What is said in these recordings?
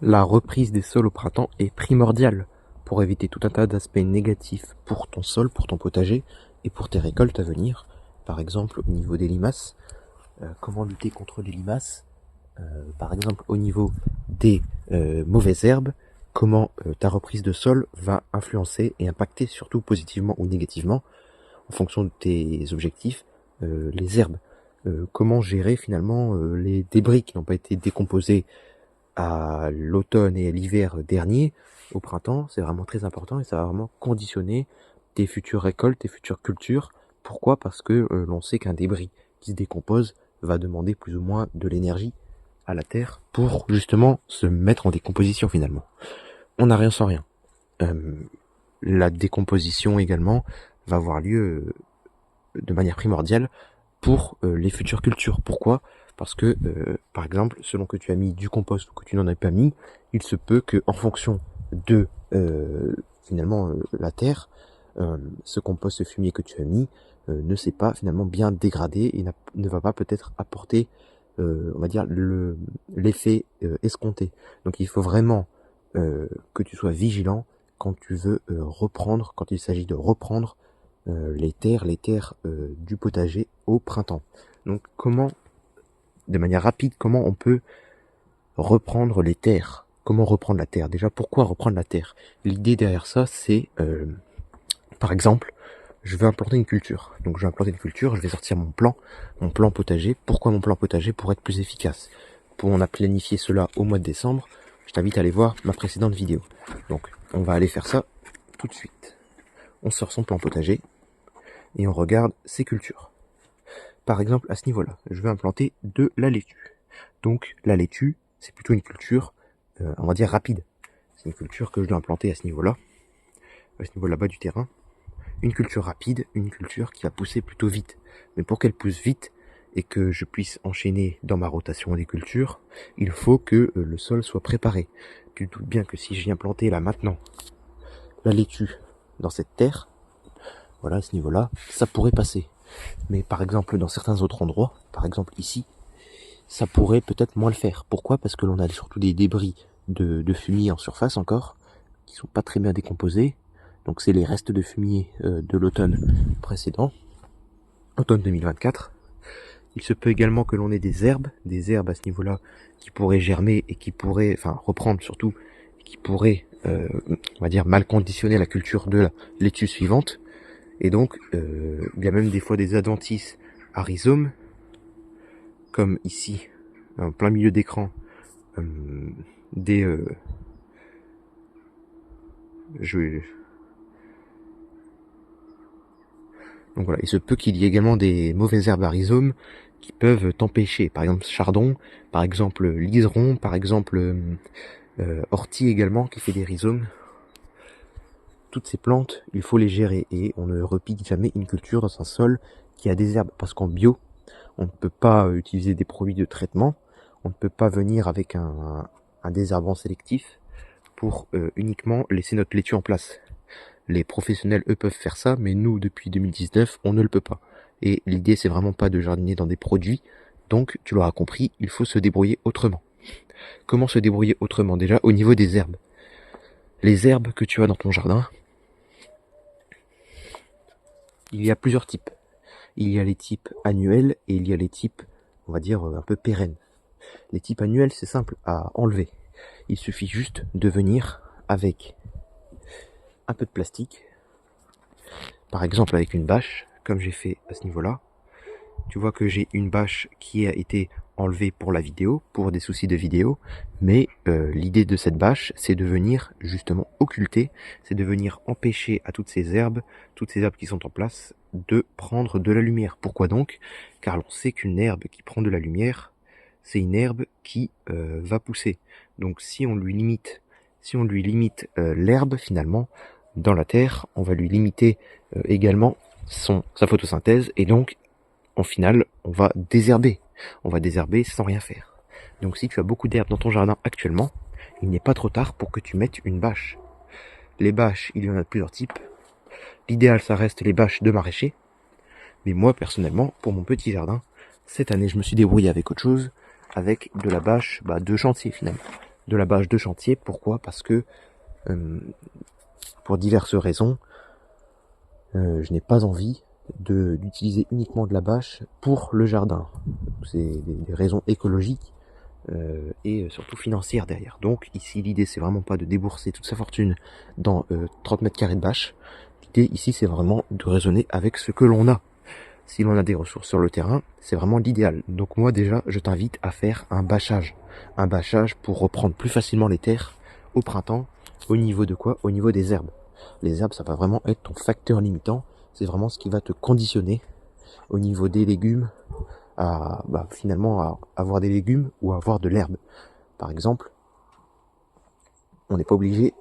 La reprise des sols au printemps est primordiale pour éviter tout un tas d'aspects négatifs pour ton sol, pour ton potager et pour tes récoltes à venir. Par exemple, au niveau des limaces, comment lutter contre les limaces? Par exemple, au niveau des mauvaises herbes, comment ta reprise de sol va influencer et impacter surtout positivement ou négativement en fonction de tes objectifs les herbes. Comment gérer finalement les débris qui n'ont pas été décomposés à l'automne et à l'hiver dernier, au printemps, c'est vraiment très important et ça va vraiment conditionner tes futures récoltes, tes futures cultures. Pourquoi? Parce que l'on sait qu'un débris qui se décompose va demander plus ou moins de l'énergie à la terre pour justement se mettre en décomposition finalement. On n'a rien sans rien. La décomposition également va avoir lieu de manière primordiale pour les futures cultures. Pourquoi? Parce que, par exemple, selon que tu as mis du compost ou que tu n'en as pas mis, il se peut que, en fonction de finalement la terre, ce compost, ce fumier que tu as mis, ne s'est pas finalement bien dégradé et ne va pas peut-être apporter, on va dire, l'effet escompté. Donc il faut vraiment que tu sois vigilant quand tu veux reprendre, quand il s'agit de reprendre les terres du potager au printemps. Donc comment, de manière rapide, comment on peut reprendre les terres? Comment reprendre la terre? Déjà, pourquoi reprendre la terre? L'idée derrière ça, c'est, par exemple, je veux implanter une culture. Donc je vais implanter une culture, je vais sortir mon plan potager. Pourquoi mon plan potager? Pour être plus efficace. Pour on a planifié cela au mois de décembre, je t'invite à aller voir ma précédente vidéo. Donc on va aller faire ça tout de suite. On sort son plan potager et on regarde ses cultures. Par exemple, à ce niveau-là, je vais implanter de la laitue. Donc la laitue, c'est plutôt une culture, on va dire rapide. C'est une culture que je dois implanter à ce niveau là-bas du terrain. Une culture rapide, une culture qui va pousser plutôt vite. Mais pour qu'elle pousse vite et que je puisse enchaîner dans ma rotation des cultures, il faut que le sol soit préparé. Tu te doutes bien que si je viens planter là maintenant la laitue dans cette terre, voilà, à ce niveau-là, ça pourrait passer. Mais par exemple, dans certains autres endroits, par exemple ici, ça pourrait peut-être moins le faire. Pourquoi? Parce que l'on a surtout des débris de fumier en surface encore, qui sont pas très bien décomposés. Donc c'est les restes de fumier de l'automne précédent, automne 2024. Il se peut également que l'on ait des herbes à ce niveau-là, qui pourraient germer et qui pourraient, enfin reprendre surtout, qui pourraient, on va dire, mal conditionner la culture de la laitue suivante. Et donc, il y a même des fois des adventices à rhizome, comme ici, en plein milieu d'écran, donc voilà, il se peut qu'il y ait également des mauvaises herbes à rhizome qui peuvent t'empêcher, par exemple chardon, par exemple liseron, par exemple ortie également qui fait des rhizomes. Toutes ces plantes, il faut les gérer et on ne repique jamais une culture dans un sol qui a des herbes, parce qu'en bio, on ne peut pas utiliser des produits de traitement, on ne peut pas venir avec un désherbant sélectif pour uniquement laisser notre laitue en place. Les professionnels, eux, peuvent faire ça, mais nous, depuis 2019, on ne le peut pas. Et l'idée, c'est vraiment pas de jardiner dans des produits, donc, tu l'auras compris, il faut se débrouiller autrement. Comment se débrouiller autrement? Déjà, au niveau des herbes. Les herbes que tu as dans ton jardin, il y a plusieurs types. Il y a les types annuels et il y a les types, on va dire, un peu pérennes. Les types annuels, c'est simple à enlever. Il suffit juste de venir avec un peu de plastique, par exemple avec une bâche, comme j'ai fait à ce niveau-là. Tu vois que j'ai une bâche qui a été enlevée pour la vidéo, pour des soucis de vidéo, mais l'idée de cette bâche, c'est de venir justement occulter, c'est de venir empêcher à toutes ces herbes qui sont en place, de prendre de la lumière. Pourquoi donc? Car l'on sait qu'une herbe qui prend de la lumière, c'est une herbe qui va pousser. Donc si on lui limite l'herbe finalement dans la terre, on va lui limiter également sa photosynthèse et donc en final, on va désherber. On va désherber sans rien faire. Donc si tu as beaucoup d'herbes dans ton jardin actuellement, il n'est pas trop tard pour que tu mettes une bâche. Les bâches, il y en a de plusieurs types. L'idéal, ça reste les bâches de maraîcher. Mais moi, personnellement, pour mon petit jardin, cette année, je me suis débrouillé avec autre chose, avec de la bâche de chantier finalement. de la bâche de chantier. Pourquoi? Parce que pour diverses raisons, je n'ai pas envie d'utiliser uniquement de la bâche pour le jardin. C'est des raisons écologiques et surtout financières derrière. Donc ici l'idée c'est vraiment pas de débourser toute sa fortune dans 30 mètres carrés de bâche. L'idée ici c'est vraiment de raisonner avec ce que l'on a. Si l'on a des ressources sur le terrain, c'est vraiment l'idéal. Donc moi déjà je t'invite à faire un bâchage. Un bâchage pour reprendre plus facilement les terres au printemps. Au niveau de quoi? Au niveau des herbes. Les herbes ça va vraiment être ton facteur limitant. C'est vraiment ce qui va te conditionner au niveau des légumes à finalement à avoir des légumes ou à avoir de l'herbe. Par exemple, on n'est pas obligé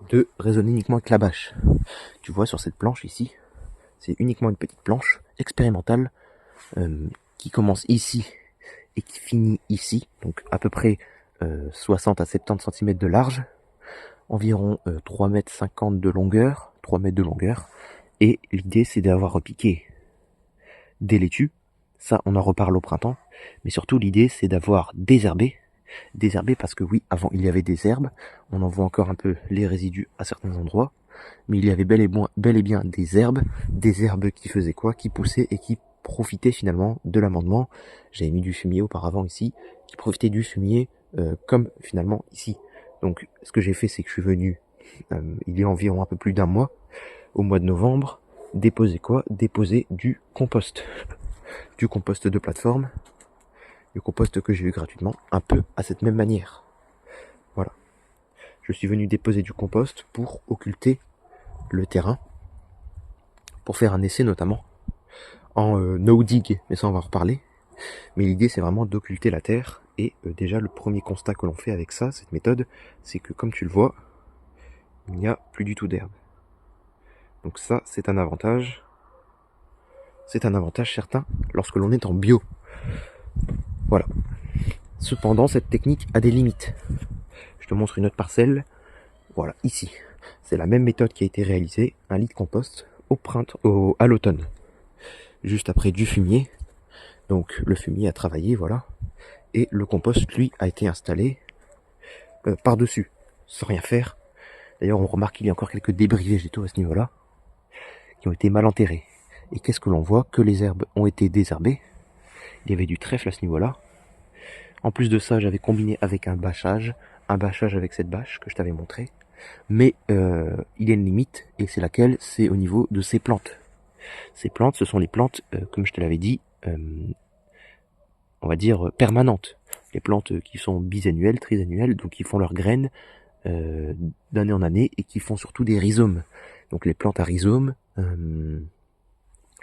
de raisonner uniquement avec la bâche. Tu vois sur cette planche ici, c'est uniquement une petite planche expérimentale qui commence ici et qui finit ici, donc à peu près 60 à 70 cm de large, environ 3,50 m de longueur, 3 mètres de longueur, et l'idée c'est d'avoir repiqué des laitues, ça on en reparle au printemps, mais surtout l'idée c'est d'avoir désherbé parce que oui, avant il y avait des herbes, on en voit encore un peu les résidus à certains endroits, mais il y avait bel et bien des herbes qui faisaient quoi? Qui poussaient et qui profitaient finalement de l'amendement. J'avais mis du fumier auparavant ici, qui profitait du fumier comme finalement ici. Donc ce que j'ai fait c'est que je suis venu il y a environ un peu plus d'un mois, au mois de novembre, déposer quoi? Déposer du compost. Du compost de plateforme, du compost que j'ai eu gratuitement, un peu à cette même manière. Voilà. Je suis venu déposer du compost pour occulter le terrain, pour faire un essai notamment en no dig, mais ça on va en reparler. Mais l'idée c'est vraiment d'occulter la terre, et déjà le premier constat que l'on fait avec ça, cette méthode, c'est que comme tu le vois, il n'y a plus du tout d'herbe. Donc ça c'est un avantage. C'est un avantage certain lorsque l'on est en bio. Voilà. Cependant, cette technique a des limites. Je te montre une autre parcelle. Voilà, ici. C'est la même méthode qui a été réalisée, un lit de compost à l'automne. Juste après du fumier. Donc le fumier a travaillé, voilà. Et le compost, lui, a été installé par-dessus, sans rien faire. D'ailleurs, on remarque qu'il y a encore quelques débris végétaux à ce niveau-là, qui ont été mal enterrés. Et qu'est-ce que l'on voit? Que les herbes ont été désherbées. Il y avait du trèfle à ce niveau-là. En plus de ça, j'avais combiné avec un bâchage avec cette bâche que je t'avais montré. Mais il y a une limite, et c'est laquelle? C'est au niveau de ces plantes. Ces plantes, ce sont les plantes, comme je te l'avais dit, on va dire permanentes. Les plantes qui sont bisannuelles, trisannuelles, donc qui font leurs graines d'année en année, et qui font surtout des rhizomes. Donc les plantes à rhizomes,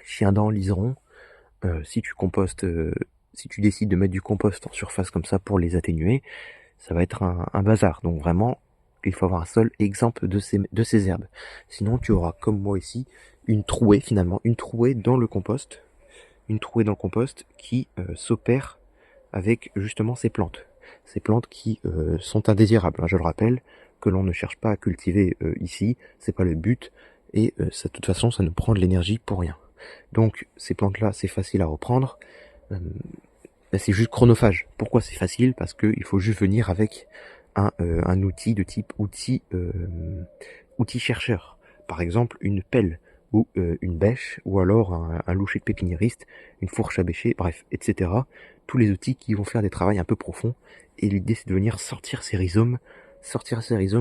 chiendents, liserons, si tu compostes, si tu décides de mettre du compost en surface comme ça pour les atténuer, ça va être un bazar. Donc vraiment, il faut avoir un seul exemple de ces herbes. Sinon, tu auras, comme moi ici, une trouée dans le compost. Une trouée dans le compost qui s'opère avec justement ces plantes. Ces plantes qui sont indésirables, hein, je le rappelle, que l'on ne cherche pas à cultiver ici, c'est pas le but, et ça, de toute façon, ça nous prend de l'énergie pour rien. Donc ces plantes-là, c'est facile à reprendre. C'est juste chronophage. Pourquoi c'est facile? Parce qu'il faut juste venir avec un outil de type outil chercheur. Par exemple, une pelle ou une bêche, ou alors un loucher de pépiniériste, une fourche à bêcher, bref, etc. Tous les outils qui vont faire des travaux un peu profonds. Et l'idée, c'est de venir sortir ces rhizomes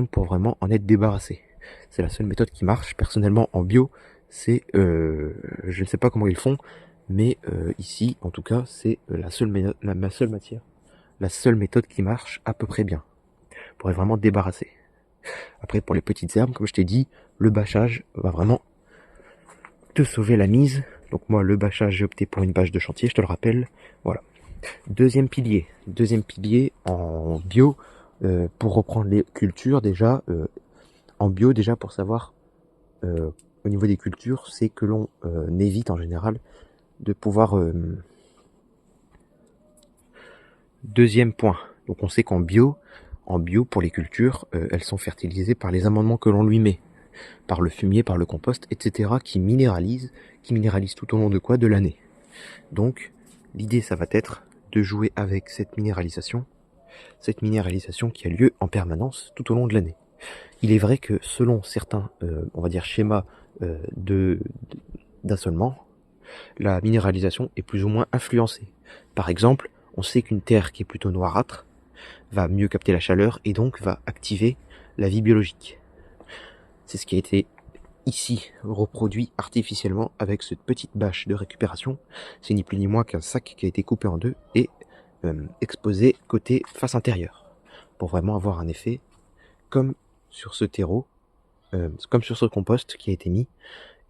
pour vraiment en être débarrassé. C'est la seule méthode qui marche. Personnellement, en bio, c'est, je ne sais pas comment ils font, mais ici, en tout cas, c'est la seule méthode qui marche à peu près bien, pour être vraiment débarrassé. Après, pour les petites herbes, comme je t'ai dit, le bâchage va vraiment te sauver la mise. Donc moi, le bâchage, j'ai opté pour une bâche de chantier, je te le rappelle. Voilà. Deuxième pilier en bio, pour reprendre les cultures déjà, en bio déjà pour savoir au niveau des cultures, c'est que l'on évite en général de pouvoir... Deuxième point, donc on sait qu'en bio pour les cultures, elles sont fertilisées par les amendements que l'on lui met, par le fumier, par le compost, etc. qui minéralise tout au long de quoi? De l'année. Donc l'idée ça va être de jouer avec cette minéralisation cette minéralisation qui a lieu en permanence tout au long de l'année. Il est vrai que selon certains, on va dire, schémas d'assolement, la minéralisation est plus ou moins influencée. Par exemple, on sait qu'une terre qui est plutôt noirâtre va mieux capter la chaleur et donc va activer la vie biologique. C'est ce qui a été ici reproduit artificiellement avec cette petite bâche de récupération. C'est ni plus ni moins qu'un sac qui a été coupé en deux et exposé côté face intérieure pour vraiment avoir un effet comme sur ce terreau, comme sur ce compost qui a été mis.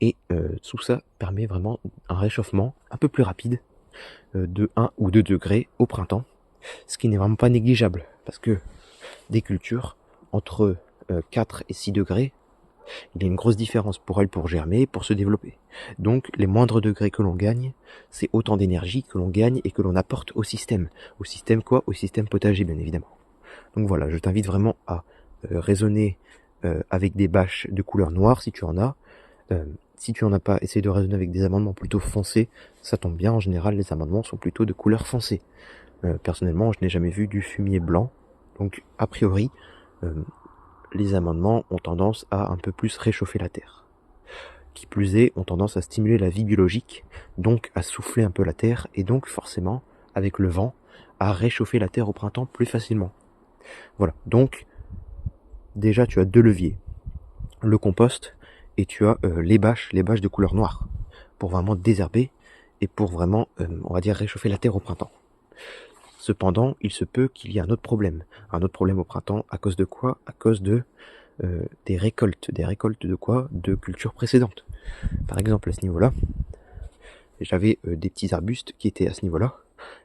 Et tout ça permet vraiment un réchauffement un peu plus rapide de 1 ou 2 degrés au printemps, ce qui n'est vraiment pas négligeable parce que des cultures entre 4 et 6 degrés, il y a une grosse différence pour elles pour germer, pour se développer. Donc les moindres degrés que l'on gagne, c'est autant d'énergie que l'on gagne et que l'on apporte au système. Au système quoi? Au système potager bien évidemment. Donc voilà, je t'invite vraiment à raisonner avec des bâches de couleur noire si tu en as. Si tu en as pas, essaye de raisonner avec des amendements plutôt foncés. Ça tombe bien, en général les amendements sont plutôt de couleur foncée. Personnellement, je n'ai jamais vu du fumier blanc. Donc a priori, les amendements ont tendance à un peu plus réchauffer la terre. Qui plus est, ont tendance à stimuler la vie biologique, donc à souffler un peu la terre, et donc forcément, avec le vent, à réchauffer la terre au printemps plus facilement. Voilà, donc déjà tu as 2 leviers. Le compost, et tu as les bâches de couleur noire, pour vraiment désherber, et pour vraiment, on va dire, réchauffer la terre au printemps. Cependant, il se peut qu'il y ait un autre problème. Un autre problème au printemps, à cause de quoi? À cause de des récoltes. Des récoltes de quoi? De cultures précédentes. Par exemple, à ce niveau-là, j'avais des petits arbustes qui étaient à ce niveau-là,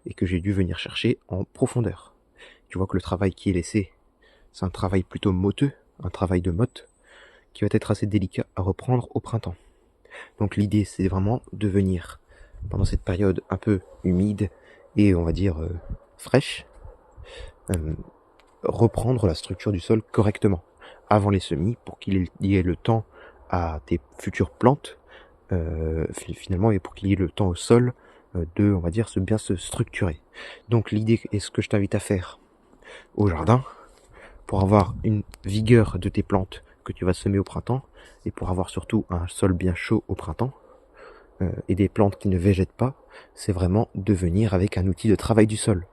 et que j'ai dû venir chercher en profondeur. Tu vois que le travail qui est laissé, c'est un travail plutôt moteux, un travail de motte, qui va être assez délicat à reprendre au printemps. Donc l'idée, c'est vraiment de venir, pendant cette période un peu humide, et on va dire fraîche, reprendre la structure du sol correctement avant les semis pour qu'il y ait le temps à tes futures plantes finalement et pour qu'il y ait le temps au sol de, on va dire, bien se structurer. Donc l'idée est ce que je t'invite à faire au jardin pour avoir une vigueur de tes plantes que tu vas semer au printemps et pour avoir surtout un sol bien chaud au printemps et des plantes qui ne végètent pas, c'est vraiment de venir avec un outil de travail du sol.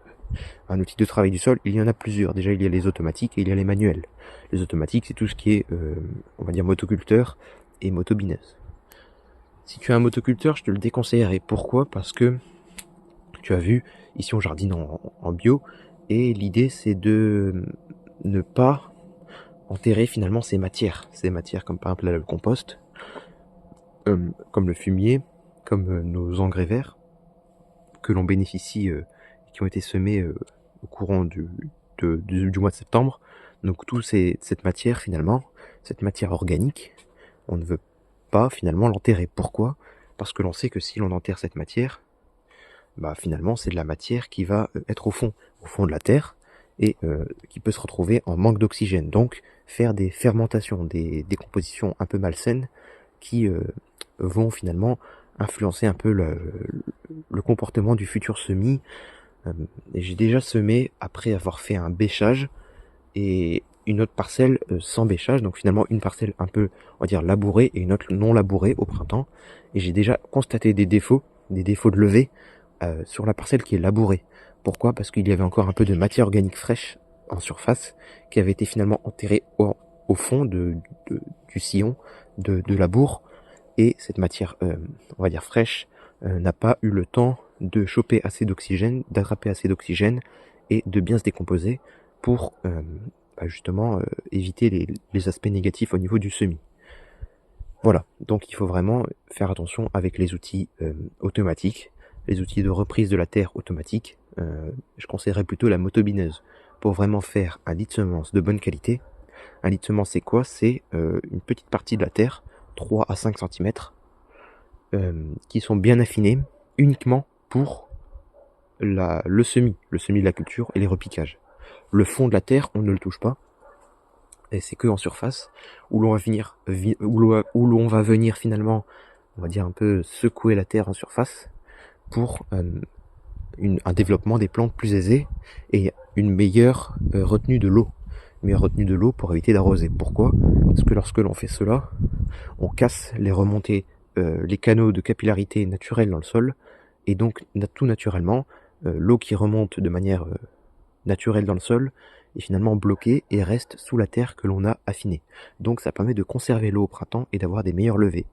Un outil de travail du sol, il y en a plusieurs. Déjà, il y a les automatiques et il y a les manuels. Les automatiques, c'est tout ce qui est, on va dire, motoculteur et motobineuse. Si tu as un motoculteur, je te le déconseillerais. Pourquoi? Parce que tu as vu, ici on jardine en bio, et l'idée c'est de ne pas enterrer finalement ces matières comme par exemple le compost, comme le fumier, comme nos engrais verts, que l'on bénéficie, qui ont été semés au courant du mois de septembre. Donc toute cette matière finalement, cette matière organique, on ne veut pas finalement l'enterrer. Pourquoi? Parce que l'on sait que si l'on enterre cette matière, bah finalement c'est de la matière qui va être au fond de la terre et qui peut se retrouver en manque d'oxygène. Donc faire des fermentations, des décompositions un peu malsaines qui vont finalement influencer un peu le comportement du futur semis. Et j'ai déjà semé après avoir fait un bêchage et une autre parcelle sans bêchage, donc finalement une parcelle un peu, on va dire, labourée et une autre non labourée au printemps. Et j'ai déjà constaté des défauts de levée sur la parcelle qui est labourée. Pourquoi? Parce qu'il y avait encore un peu de matière organique fraîche en surface qui avait été finalement enterrée au fond du sillon de labour. Et cette matière, on va dire fraîche, n'a pas eu le temps de choper assez d'oxygène, d'attraper assez d'oxygène et de bien se décomposer pour justement éviter les aspects négatifs au niveau du semis. Voilà, donc il faut vraiment faire attention avec les outils automatiques, les outils de reprise de la terre automatique. Je conseillerais plutôt la motobineuse pour vraiment faire un lit de semences de bonne qualité. Un lit de semences, c'est quoi? C'est une petite partie de la terre, 3 à 5 cm, qui sont bien affinés uniquement pour le semis de la culture et les repiquages. Le fond de la terre, on ne le touche pas, et c'est que en surface où l'on va venir finalement, on va dire un peu secouer la terre en surface pour un développement des plantes plus aisé et une meilleure retenue de l'eau. Une meilleure retenue de l'eau pour éviter d'arroser. Pourquoi? Parce que lorsque l'on fait cela, on casse les remontées, les canaux de capillarité naturels dans le sol, et donc tout naturellement, l'eau qui remonte de manière naturelle dans le sol est finalement bloquée et reste sous la terre que l'on a affinée. Donc ça permet de conserver l'eau au printemps et d'avoir des meilleures levées.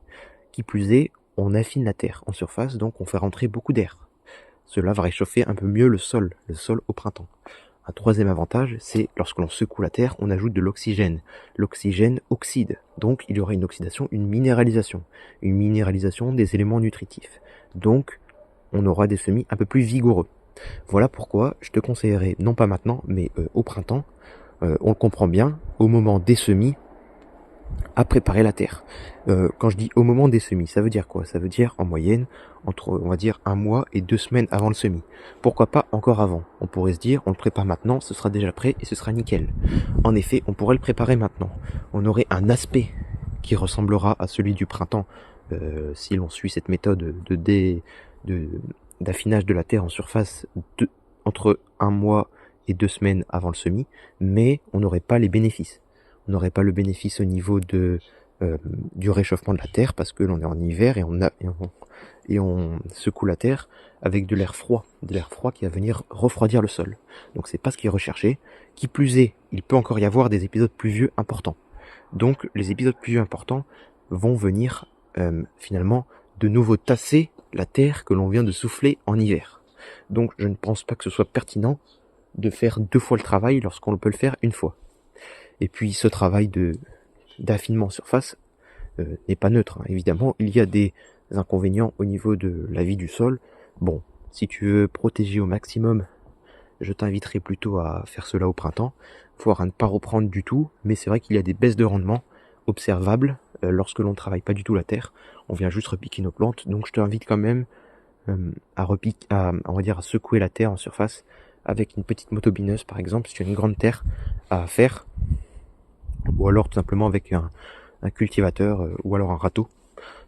Qui plus est, on affine la terre en surface, donc on fait rentrer beaucoup d'air. Cela va réchauffer un peu mieux le sol au printemps. Un troisième avantage, c'est lorsque l'on secoue la terre, on ajoute de l'oxygène. L'oxygène oxyde, donc il y aura une oxydation, une minéralisation des éléments nutritifs. Donc on aura des semis un peu plus vigoureux. Voilà pourquoi je te conseillerais, non pas maintenant, mais au printemps, on le comprend bien, au moment des semis, à préparer la terre. Quand je dis au moment des semis, ça veut dire quoi? Ça veut dire en moyenne entre, on va dire, 1 mois et 2 semaines avant le semis. Pourquoi pas encore avant? On pourrait se dire, on le prépare maintenant, ce sera déjà prêt et ce sera nickel. En effet, on pourrait le préparer maintenant. On aurait un aspect qui ressemblera à celui du printemps si l'on suit cette méthode d'affinage de la terre en surface entre 1 mois et 2 semaines avant le semis, mais on n'aurait pas les bénéfices. On n'aurait pas le bénéfice au niveau du réchauffement de la terre parce que l'on est en hiver et on secoue la terre avec de l'air froid qui va venir refroidir le sol. Donc c'est pas ce qui est recherché. Qui plus est, il peut encore y avoir des épisodes pluvieux importants. Donc les épisodes pluvieux importants vont venir finalement de nouveau tasser la terre que l'on vient de souffler en hiver. Donc je ne pense pas que ce soit pertinent de faire 2 fois le travail lorsqu'on peut le faire une fois. Et puis ce travail d'affinement en surface n'est pas neutre. Évidemment, il y a des inconvénients au niveau de la vie du sol. Bon, si tu veux protéger au maximum, je t'inviterai plutôt à faire cela au printemps, voire à ne pas reprendre du tout, mais c'est vrai qu'il y a des baisses de rendement observables lorsque l'on ne travaille pas du tout la terre. On vient juste repiquer nos plantes, donc je t'invite quand même à secouer la terre en surface avec une petite motobineuse par exemple, si tu as une grande terre à faire, ou alors tout simplement avec un cultivateur ou alors un râteau,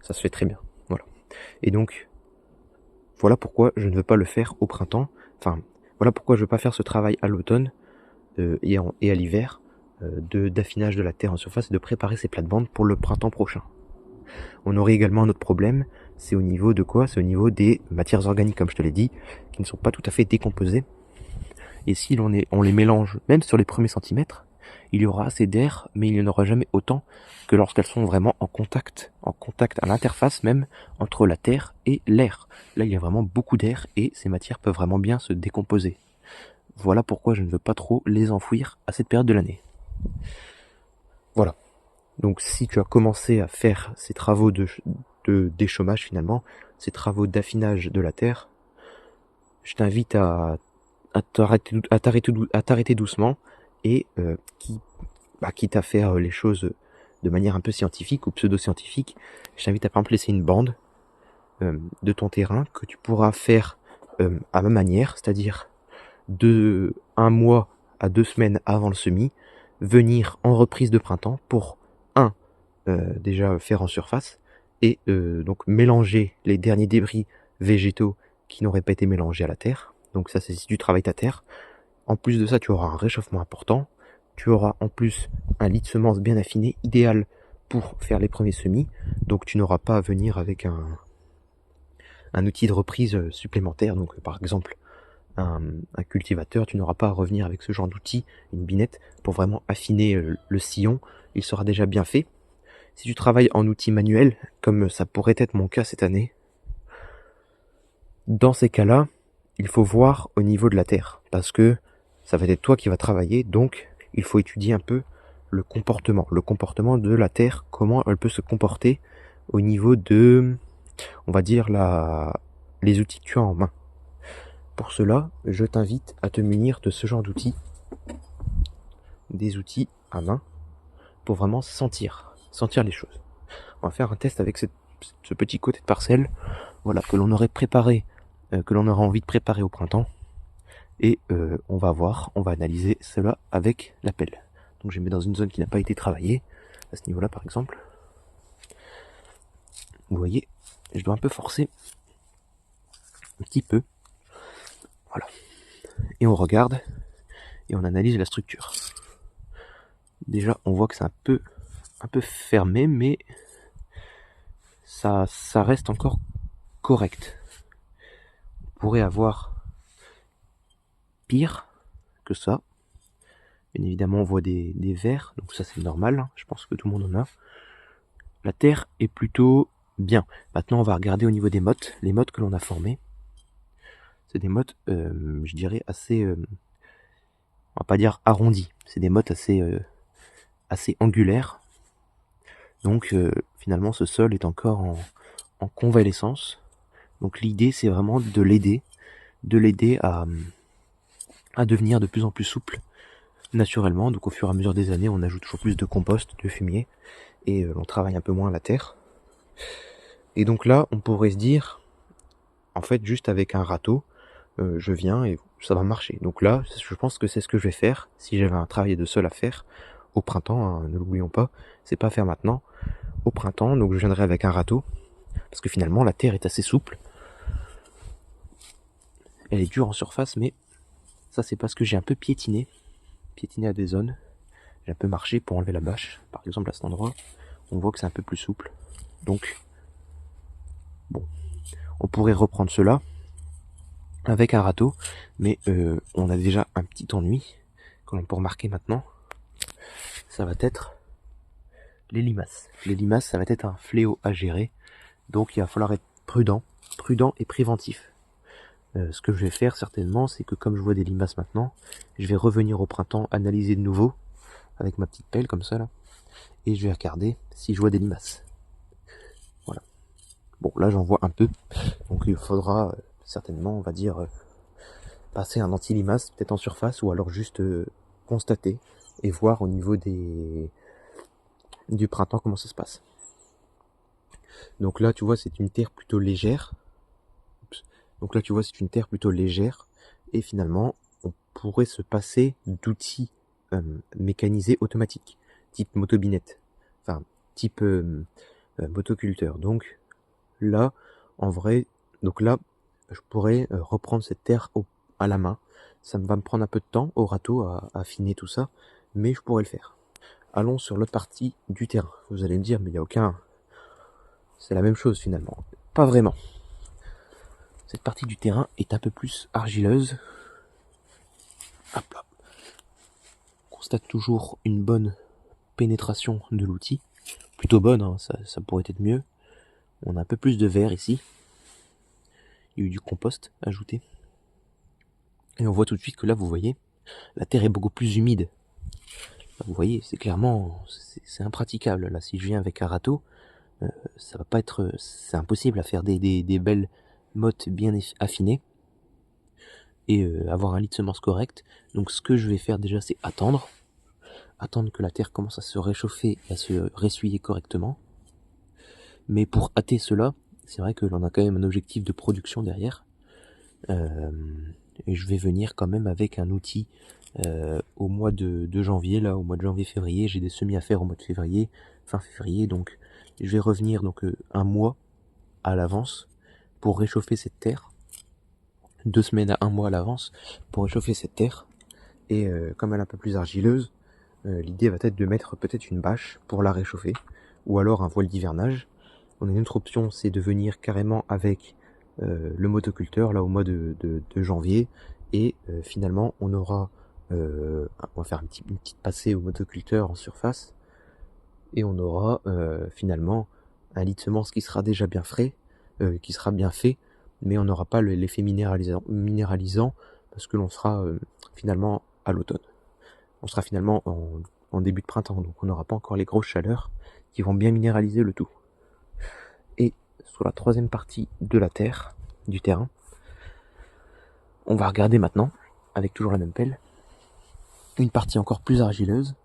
ça se fait très bien. Voilà. Et donc voilà pourquoi je ne veux pas le faire au printemps. Enfin, voilà pourquoi je ne veux pas faire ce travail à l'automne et à l'hiver d'affinage de la terre en surface et de préparer ces plates-bandes pour le printemps prochain. On aurait également un autre problème, c'est au niveau de quoi? C'est au niveau des matières organiques, comme je te l'ai dit, qui ne sont pas tout à fait décomposées. Et si on les mélange, même sur les premiers centimètres, il y aura assez d'air, mais il n'y en aura jamais autant que lorsqu'elles sont vraiment en contact à l'interface même entre la terre et l'air. Là, il y a vraiment beaucoup d'air et ces matières peuvent vraiment bien se décomposer. Voilà pourquoi je ne veux pas trop les enfouir à cette période de l'année. Voilà. Donc si tu as commencé à faire ces travaux de déchômage finalement, ces travaux d'affinage de la terre, je t'invite à t'arrêter doucement et quitte à faire les choses de manière un peu scientifique ou pseudo-scientifique, je t'invite à par exemple laisser une bande de ton terrain que tu pourras faire à ma manière, c'est-à-dire de 1 mois à 2 semaines avant le semis, venir en reprise de printemps pour déjà faire en surface et donc mélanger les derniers débris végétaux qui n'auraient pas été mélangés à la terre. Donc ça, c'est si tu travailles ta terre. En plus de ça, tu auras un réchauffement important. Tu auras en plus un lit de semences bien affiné, idéal pour faire les premiers semis. Donc tu n'auras pas à venir avec un outil de reprise supplémentaire. Donc par exemple un cultivateur, tu n'auras pas à revenir avec ce genre d'outil, une binette, pour vraiment affiner le sillon. Il sera déjà bien fait. Si tu travailles en outil manuel, comme ça pourrait être mon cas cette année, dans ces cas-là, il faut voir au niveau de la terre, parce que ça va être toi qui vas travailler, donc il faut étudier un peu le comportement de la terre, comment elle peut se comporter au niveau de, on va dire, les outils que tu as en main. Pour cela, je t'invite à te munir de ce genre d'outils, des outils à main, pour vraiment sentir les choses. On va faire un test avec ce petit côté de parcelle, voilà, que l'on aurait préparé, que l'on aura envie de préparer au printemps, et on va analyser cela avec la pelle. Donc je mets dans une zone qui n'a pas été travaillée, à ce niveau-là par exemple. Vous voyez, je dois un peu forcer, un petit peu, voilà. Et on regarde et on analyse la structure. Déjà, on voit que c'est un peu fermé, mais ça reste encore correct. On pourrait avoir pire que ça. Bien évidemment, on voit des verres, donc ça c'est normal, hein. Je pense que tout le monde en a. La terre est plutôt bien. Maintenant, on va regarder au niveau des mottes. Les mottes que l'on a formées, c'est des mottes, je dirais, assez... on va pas dire arrondies. C'est des mottes assez angulaires. Donc, finalement, ce sol est encore en convalescence. Donc, l'idée, c'est vraiment de l'aider à devenir de plus en plus souple naturellement. Donc, au fur et à mesure des années, on ajoute toujours plus de compost, de fumier, et on travaille un peu moins la terre. Et donc là, on pourrait se dire, en fait, juste avec un râteau, je viens et ça va marcher. Donc là, je pense que c'est ce que je vais faire. Si j'avais un travail de sol à faire au printemps, hein, ne l'oublions pas, c'est pas à faire maintenant. Au printemps, donc je viendrai avec un râteau, parce que finalement la terre est assez souple. Elle est dure en surface, mais ça c'est parce que j'ai un peu piétiné à des zones. J'ai un peu marché pour enlever la bâche. Par exemple à cet endroit, on voit que c'est un peu plus souple. Donc, bon, on pourrait reprendre cela avec un râteau, mais on a déjà un petit ennui que l'on peut remarquer maintenant. Ça va être les limaces. Les limaces, ça va être un fléau à gérer, donc il va falloir être prudent et préventif. Ce que je vais faire certainement, c'est que comme je vois des limaces maintenant, je vais revenir au printemps analyser de nouveau avec ma petite pelle comme ça là, et je vais regarder si je vois des limaces. Voilà. Bon, là j'en vois un peu, donc il faudra certainement, on va dire, passer un anti-limace peut-être en surface, ou alors juste constater et voir au niveau du printemps comment ça se passe. Donc là tu vois c'est une terre plutôt légère. Donc là tu vois c'est une terre plutôt légère, et finalement on pourrait se passer d'outils mécanisés automatiques, type motobinette, enfin type motoculteur. Donc là en vrai, donc là je pourrais reprendre cette terre à la main. Ça va me prendre un peu de temps au râteau à affiner tout ça, mais je pourrais le faire. Allons sur l'autre partie du terrain. Vous allez me dire, mais il n'y a aucun... C'est la même chose finalement. Pas vraiment. Cette partie du terrain est un peu plus argileuse. Hop là. On constate toujours une bonne pénétration de l'outil. Plutôt bonne, hein, ça pourrait être mieux. On a un peu plus de verre ici. Il y a eu du compost ajouté. Et on voit tout de suite que là, vous voyez, la terre est beaucoup plus humide. Là, vous voyez, c'est clairement, c'est impraticable. Là, si je viens avec un râteau, ça va pas être, c'est impossible à faire des belles mottes bien affinées et avoir un lit de semences correct. Donc ce que je vais faire déjà, c'est attendre que la terre commence à se réchauffer et à se ressuyer correctement. Mais pour hâter cela, c'est vrai que l'on a quand même un objectif de production derrière. Et je vais venir quand même avec un outil au mois de janvier, là, au mois de janvier-février. J'ai des semis à faire au mois de février, fin février, donc je vais revenir donc un mois à l'avance pour réchauffer cette terre. 2 semaines à 1 mois à l'avance pour réchauffer cette terre. Et comme elle est un peu plus argileuse, l'idée va être de mettre peut-être une bâche pour la réchauffer, ou alors un voile d'hivernage. On a une autre option, c'est de venir carrément avec le motoculteur là au mois de janvier, et finalement on aura on va faire une petite passée au motoculteur en surface, et on aura finalement un lit de semences qui sera déjà bien frais, qui sera bien fait, mais on n'aura pas l'effet minéralisant parce que l'on sera finalement à l'automne. On sera finalement en début de printemps, donc on n'aura pas encore les grosses chaleurs qui vont bien minéraliser le tout. Et sur la troisième partie de la terre, du terrain, on va regarder maintenant, avec toujours la même pelle, une partie encore plus argileuse.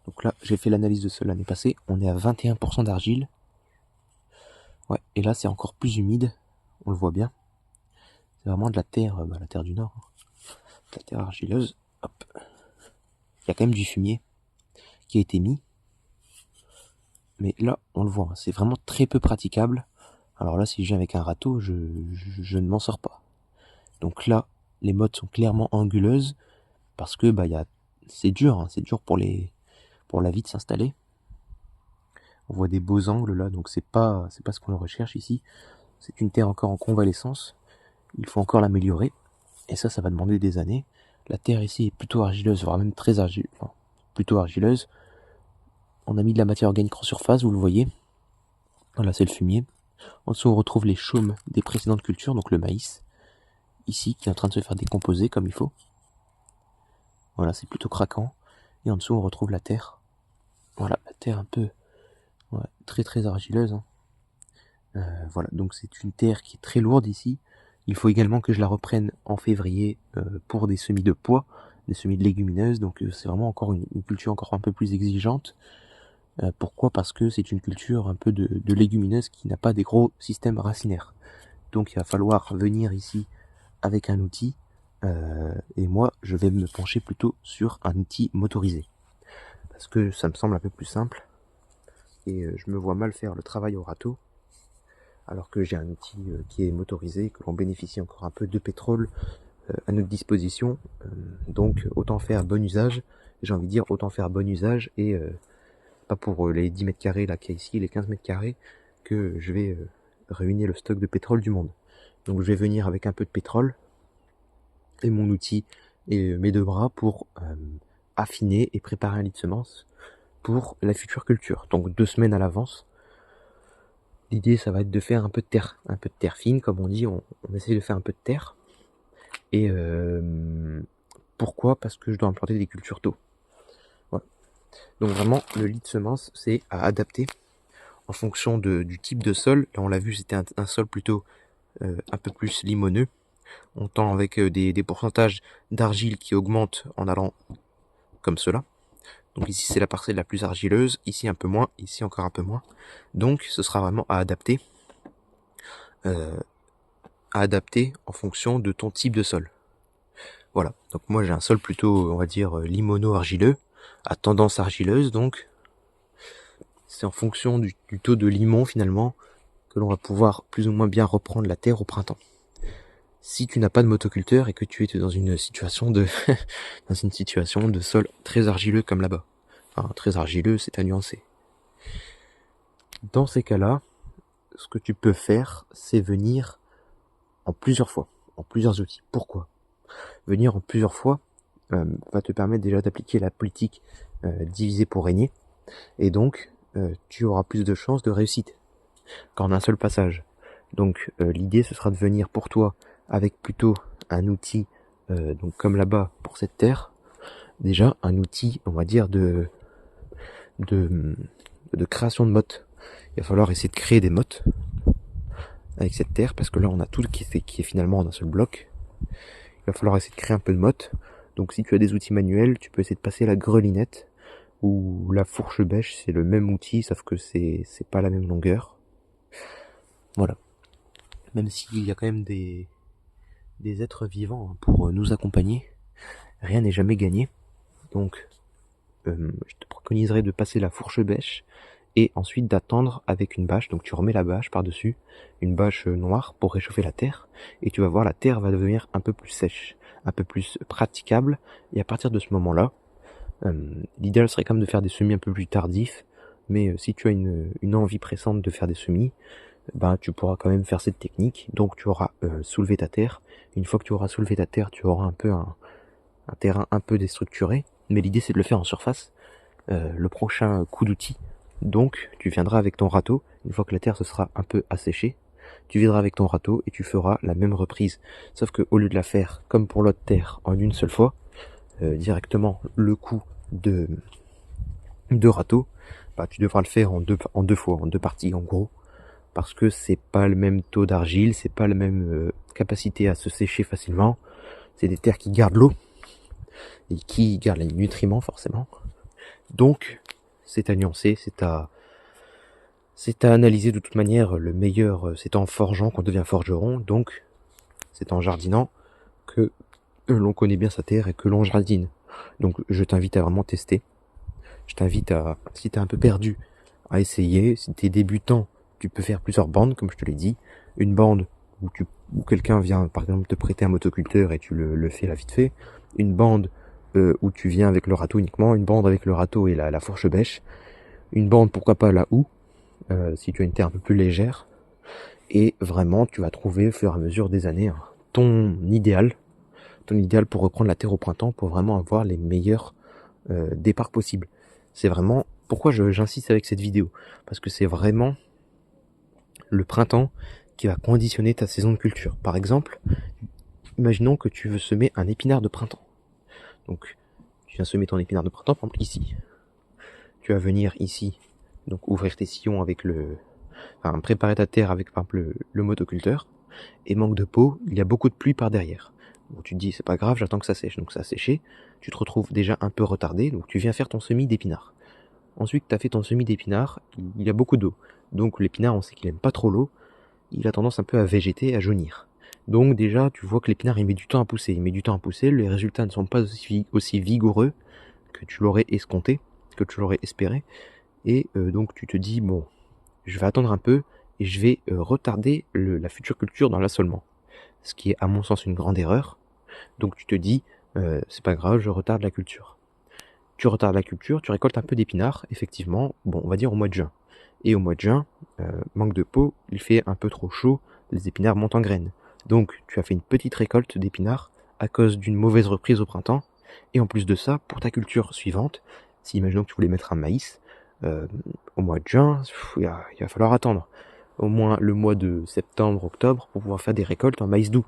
Donc là, j'ai fait l'analyse de cela l'année passée, on est à 21% d'argile. Ouais, et là c'est encore plus humide, on le voit bien. C'est vraiment de la terre, la terre du Nord. La terre argileuse, hop. Il y a quand même du fumier qui a été mis. Mais là, on le voit, c'est vraiment très peu praticable. Alors là, si je viens avec un râteau, je ne m'en sors pas. Donc là, les mottes sont clairement anguleuses. parce que c'est dur, hein, c'est dur pour la vie de s'installer. On voit des beaux angles là, donc c'est pas ce qu'on recherche ici. C'est une terre encore en convalescence. Il faut encore l'améliorer. Et ça va demander des années. La terre ici est plutôt argileuse, voire même très argileuse. Enfin, plutôt argileuse. On a mis de la matière organique en surface, vous le voyez. Voilà, c'est le fumier. En dessous, on retrouve les chaumes des précédentes cultures, donc le maïs. Ici, qui est en train de se faire décomposer comme il faut. Voilà, c'est plutôt craquant. Et en dessous, on retrouve la terre. Voilà, la terre un peu très très argileuse. Voilà, donc c'est une terre qui est très lourde ici. Il faut également que je la reprenne en février pour des semis de pois, des semis de légumineuses. Donc c'est vraiment encore une culture encore un peu plus exigeante. Pourquoi ? Parce que c'est une culture un peu de légumineuse qui n'a pas des gros systèmes racinaires. Donc il va falloir venir ici avec un outil. Et moi, je vais me pencher plutôt sur un outil motorisé. Parce que ça me semble un peu plus simple. Et je me vois mal faire le travail au râteau. Alors que j'ai un outil qui est motorisé, que l'on bénéficie encore un peu de pétrole à notre disposition. Donc autant faire bon usage. J'ai envie de dire autant faire bon usage et pas pour les 10 mètres carrés là qu'il y a ici, les 15 mètres carrés, que je vais réunir le stock de pétrole du monde. Donc je vais venir avec un peu de pétrole et mon outil et mes deux bras pour affiner et préparer un lit de semences pour la future culture. Donc 2 semaines à l'avance. L'idée, ça va être de faire un peu de terre fine, comme on dit, on essaye de faire un peu de terre. Et pourquoi ? Parce que je dois implanter des cultures tôt. Voilà. Donc vraiment, le lit de semences, c'est à adapter en fonction du type de sol. Là, on l'a vu, c'était un sol plutôt un peu plus limoneux. On tend avec des pourcentages d'argile qui augmentent en allant comme cela. Donc ici, c'est la parcelle la plus argileuse, ici un peu moins, ici encore un peu moins. Donc ce sera vraiment à adapter en fonction de ton type de sol. Voilà, donc moi j'ai un sol plutôt, on va dire, limono-argileux, à tendance argileuse, donc c'est en fonction du taux de limon finalement que l'on va pouvoir plus ou moins bien reprendre la terre au printemps. Si tu n'as pas de motoculteur et que tu es dans une situation de dans une situation de sol très argileux comme là-bas. Enfin, très argileux, c'est à nuancer. Dans ces cas-là, ce que tu peux faire, c'est venir en plusieurs fois, en plusieurs outils. Pourquoi ? Venir en plusieurs fois va te permettre déjà d'appliquer la politique diviser pour régner, et donc tu auras plus de chances de réussite qu'en un seul passage. Donc l'idée, ce sera de venir pour toi avec plutôt un outil, donc comme là-bas pour cette terre, déjà un outil, on va dire, de création de mottes. Il va falloir essayer de créer des mottes avec cette terre, parce que là on a tout qui est finalement en un seul bloc. Il va falloir essayer de créer un peu de mottes. Donc si tu as des outils manuels, tu peux essayer de passer la grelinette ou la fourche bêche, c'est le même outil, sauf que c'est pas la même longueur. Voilà. Même s'il y a quand même des êtres vivants pour nous accompagner, rien n'est jamais gagné. Donc je te préconiserais de passer la fourche bêche et ensuite d'attendre avec une bâche. Donc tu remets la bâche par-dessus, une bâche noire pour réchauffer la terre, et tu vas voir, la terre va devenir un peu plus sèche, un peu plus praticable, et à partir de ce moment-là, l'idéal serait quand même de faire des semis un peu plus tardifs, mais si tu as une envie pressante de faire des semis, tu pourras quand même faire cette technique. Donc tu auras soulevé ta terre. Une fois que tu auras soulevé ta terre, tu auras un peu un terrain un peu déstructuré, mais l'idée c'est de le faire en surface. Le prochain coup d'outil, donc tu viendras avec ton râteau, une fois que la terre se sera un peu asséchée, tu viendras avec ton râteau et tu feras la même reprise. Sauf que au lieu de la faire comme pour l'autre terre en une seule fois, directement le coup de râteau, tu devras le faire en deux fois, en deux parties en gros, parce que c'est pas le même taux d'argile, c'est pas la même capacité à se sécher facilement. C'est des terres qui gardent l'eau et qui gardent les nutriments forcément. Donc c'est à nuancer, c'est à analyser. De toute manière, le meilleur, c'est en forgeant qu'on devient forgeron, donc c'est en jardinant que l'on connaît bien sa terre et que l'on jardine. Donc je t'invite à vraiment tester. Je t'invite à, si t'es un peu perdu, à essayer. Si t'es débutant, tu peux faire plusieurs bandes, comme je te l'ai dit. Une bande où quelqu'un vient par exemple te prêter un motoculteur et tu le fais là vite fait. Une bande où tu viens avec le râteau uniquement, une bande avec le râteau et la fourche bêche, une bande pourquoi pas la houe, si tu as une terre un peu plus légère, et vraiment tu vas trouver au fur et à mesure des années ton idéal pour reprendre la terre au printemps, pour vraiment avoir les meilleurs départs possibles. C'est vraiment pourquoi j'insiste avec cette vidéo, parce que c'est vraiment le printemps qui va conditionner ta saison de culture. Par exemple, imaginons que tu veux semer un épinard de printemps. Donc, tu viens semer ton épinard de printemps, par exemple ici. Tu vas venir ici, donc ouvrir tes sillons avec préparer ta terre avec par exemple le motoculteur. Et manque de peau, il y a beaucoup de pluie par derrière. Donc tu te dis, c'est pas grave, j'attends que ça sèche. Donc ça a séché, tu te retrouves déjà un peu retardé, donc tu viens faire ton semis d'épinard. Ensuite, tu as fait ton semis d'épinard, il y a beaucoup d'eau. Donc l'épinard, on sait qu'il aime pas trop l'eau, il a tendance un peu à végéter, à jaunir. Donc déjà, tu vois que l'épinard, il met du temps à pousser. Les résultats ne sont pas aussi vigoureux que tu l'aurais escompté, que tu l'aurais espéré. Et donc tu te dis, bon, je vais attendre un peu et je vais retarder la future culture dans l'assolement. Ce qui est à mon sens une grande erreur. Donc tu te dis, c'est pas grave, je retarde la culture. Tu retardes la culture, tu récoltes un peu d'épinards, effectivement, bon, on va dire au mois de juin. Et au mois de juin, manque de peau, il fait un peu trop chaud, les épinards montent en graines. Donc tu as fait une petite récolte d'épinards à cause d'une mauvaise reprise au printemps. Et en plus de ça, pour ta culture suivante, si imaginons que tu voulais mettre un maïs, au mois de juin, il va falloir attendre au moins le mois de septembre, octobre pour pouvoir faire des récoltes en maïs doux.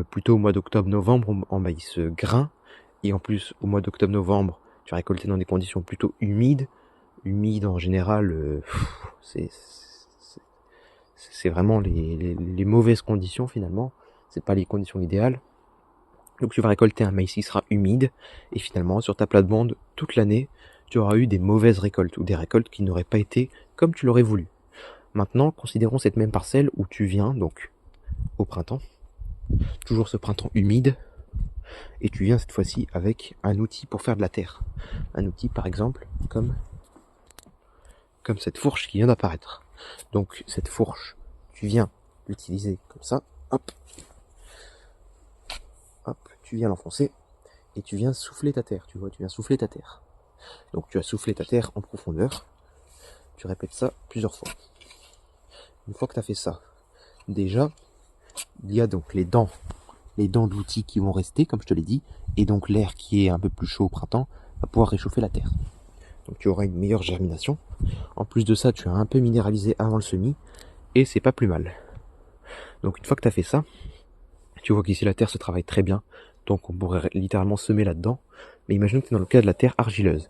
Plutôt au mois d'octobre-novembre en maïs grain. Et en plus, au mois d'octobre-novembre, tu as récolté dans des conditions plutôt humides. Humides en général, c'est vraiment les mauvaises conditions finalement. C'est pas les conditions idéales. Donc tu vas récolter un maïs qui sera humide. Et finalement, sur ta plate-bande, toute l'année, tu auras eu des mauvaises récoltes ou des récoltes qui n'auraient pas été comme tu l'aurais voulu. Maintenant, considérons cette même parcelle où tu viens donc au printemps. Toujours ce printemps humide. Et tu viens cette fois-ci avec un outil pour faire de la terre. Un outil par exemple comme cette fourche qui vient d'apparaître. Donc cette fourche, tu viens l'utiliser comme ça, hop, tu viens l'enfoncer et tu viens souffler ta terre, tu vois, tu viens souffler ta terre. Donc tu as soufflé ta terre en profondeur, tu répètes ça plusieurs fois. Une fois que tu as fait ça, déjà, il y a donc les dents d'outils qui vont rester, comme je te l'ai dit, et donc l'air qui est un peu plus chaud au printemps va pouvoir réchauffer la terre. Donc tu auras une meilleure germination. En plus de ça, tu as un peu minéralisé avant le semis, et c'est pas plus mal. Donc une fois que tu as fait ça, tu vois qu'ici la terre se travaille très bien, donc on pourrait littéralement semer là-dedans, mais imagine que tu es dans le cas de la terre argileuse.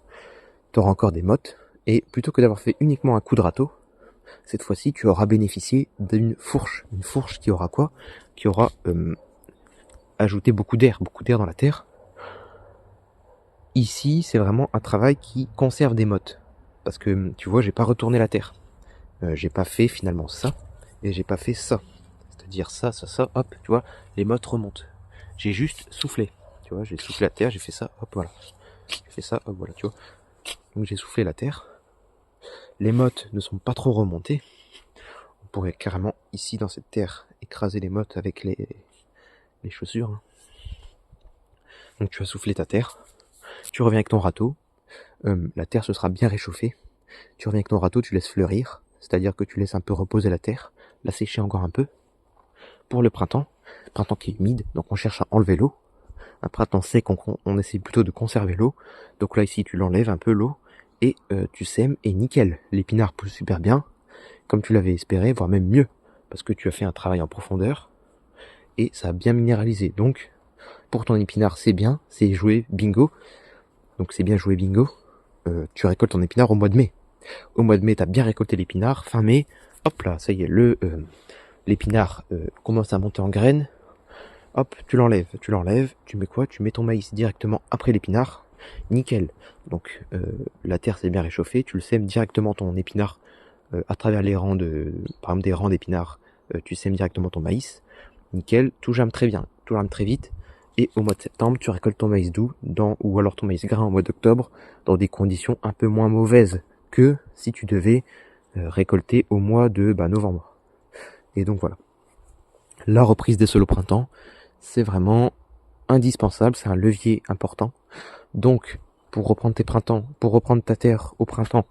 Tu auras encore des mottes, et plutôt que d'avoir fait uniquement un coup de râteau, cette fois-ci tu auras bénéficié d'une fourche. Une fourche qui aura quoi? Qui aura ajouté beaucoup d'air dans la terre. Ici, c'est vraiment un travail qui conserve des mottes. Parce que, tu vois, j'ai pas retourné la terre. J'ai pas fait finalement ça, et j'ai pas fait ça. C'est-à-dire ça, hop, tu vois, les mottes remontent. J'ai juste soufflé. Tu vois, j'ai soufflé la terre, j'ai fait ça, hop, voilà. J'ai fait ça, hop, voilà, tu vois. Donc j'ai soufflé la terre. Les mottes ne sont pas trop remontées. On pourrait carrément, ici, dans cette terre, écraser les mottes avec les chaussures. Hein. Donc tu as soufflé ta terre. Tu reviens avec ton râteau. La terre se sera bien réchauffée. Tu reviens avec ton râteau, tu laisses fleurir. C'est-à-dire que tu laisses un peu reposer la terre, la sécher encore un peu. Pour le printemps qui est humide, donc on cherche à enlever l'eau. Un printemps sec, on essaie plutôt de conserver l'eau. Donc là ici tu l'enlèves un peu l'eau et tu sèmes et nickel. L'épinard pousse super bien, comme tu l'avais espéré, voire même mieux, parce que tu as fait un travail en profondeur et ça a bien minéralisé. Donc pour ton épinard c'est bien, c'est joué bingo. Donc c'est bien joué bingo. Tu récoltes ton épinard au mois de mai. Au mois de mai, tu as bien récolté l'épinard. Fin mai, hop là, ça y est, l'épinard commence à monter en graines. Hop, tu l'enlèves, tu mets quoi? Tu mets ton maïs directement après l'épinard. Nickel. Donc la terre s'est bien réchauffée, tu le sèmes directement ton épinard à travers les rangs par exemple des rangs d'épinards, tu sèmes directement ton maïs. Nickel, tout germe très bien, tout germe très vite. Et au mois de septembre, tu récoltes ton maïs doux, ou alors ton maïs grain au mois d'octobre, dans des conditions un peu moins mauvaises que si tu devais récolter au mois de novembre. Et donc voilà. La reprise des sols au printemps, c'est vraiment indispensable, c'est un levier important. Donc, pour reprendre ta terre au printemps,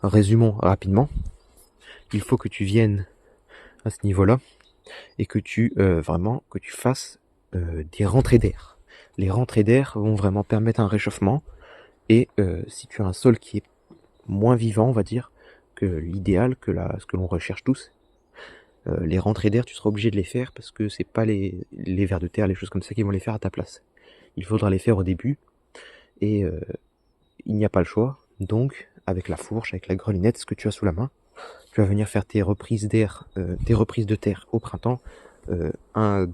résumons rapidement, il faut que tu viennes à ce niveau-là et que tu fasses des rentrées d'air. Les rentrées d'air vont vraiment permettre un réchauffement et si tu as un sol qui est moins vivant, on va dire, que l'idéal, ce que l'on recherche tous, les rentrées d'air, tu seras obligé de les faire parce que c'est pas les vers de terre, les choses comme ça qui vont les faire à ta place. Il faudra les faire au début et il n'y a pas le choix. Donc, avec la fourche, avec la grelinette, ce que tu as sous la main, tu vas venir faire tes reprises de terre au printemps, 2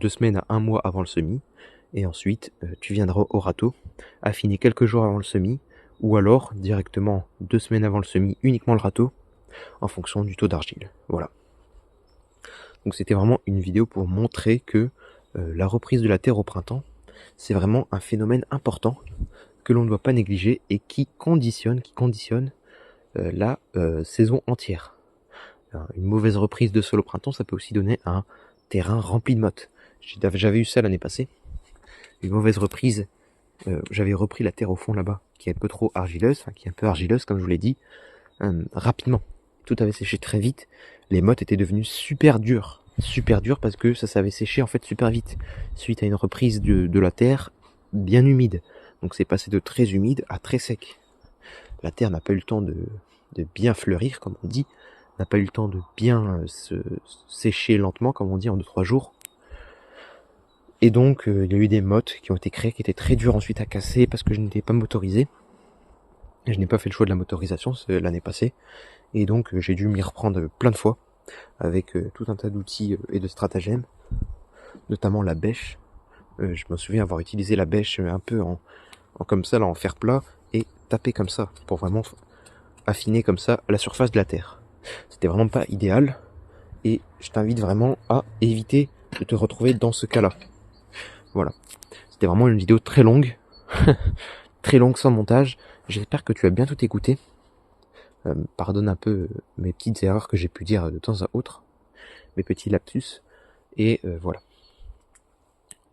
semaines à 1 mois avant le semis. Et ensuite, tu viendras au râteau, affiner quelques jours avant le semis, ou alors directement 2 semaines avant le semis, uniquement le râteau, en fonction du taux d'argile. Voilà. Donc c'était vraiment une vidéo pour montrer que la reprise de la terre au printemps, c'est vraiment un phénomène important que l'on ne doit pas négliger et qui conditionne la saison entière. Une mauvaise reprise de sol au printemps, ça peut aussi donner un terrain rempli de mottes. J'avais eu ça l'année passée. Une mauvaise reprise, j'avais repris la terre au fond là-bas, qui est un peu trop argileuse, qui est un peu argileuse comme je vous l'ai dit, rapidement. Tout avait séché très vite, les mottes étaient devenues super dures parce que ça s'avait séché en fait super vite, suite à une reprise de la terre bien humide. Donc c'est passé de très humide à très sec. La terre n'a pas eu le temps de bien fleurir, comme on dit, n'a pas eu le temps de bien se sécher lentement, comme on dit, en 2-3 jours. Et donc il y a eu des mottes qui ont été créées, qui étaient très dures ensuite à casser parce que je n'étais pas motorisé. Je n'ai pas fait le choix de la motorisation l'année passée. Et donc j'ai dû m'y reprendre plein de fois avec tout un tas d'outils et de stratagèmes, notamment la bêche. Je me souviens avoir utilisé la bêche un peu en comme ça, là, en fer plat, et taper comme ça, pour vraiment affiner comme ça la surface de la terre. C'était vraiment pas idéal, et je t'invite vraiment à éviter de te retrouver dans ce cas-là. Voilà. C'était vraiment une vidéo très longue, très longue sans montage. J'espère que tu as bien tout écouté. Pardonne un peu mes petites erreurs que j'ai pu dire de temps à autre, mes petits lapsus, et voilà.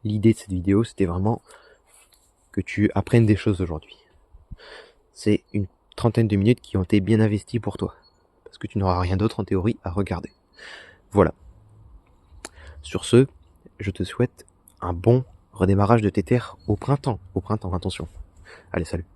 L'idée de cette vidéo, c'était vraiment que tu apprennes des choses aujourd'hui. C'est une 30aine de minutes qui ont été bien investies pour toi, parce que tu n'auras rien d'autre en théorie à regarder. Voilà. Sur ce, je te souhaite un bon redémarrage de tes terres au printemps. Au printemps, attention. Allez, salut.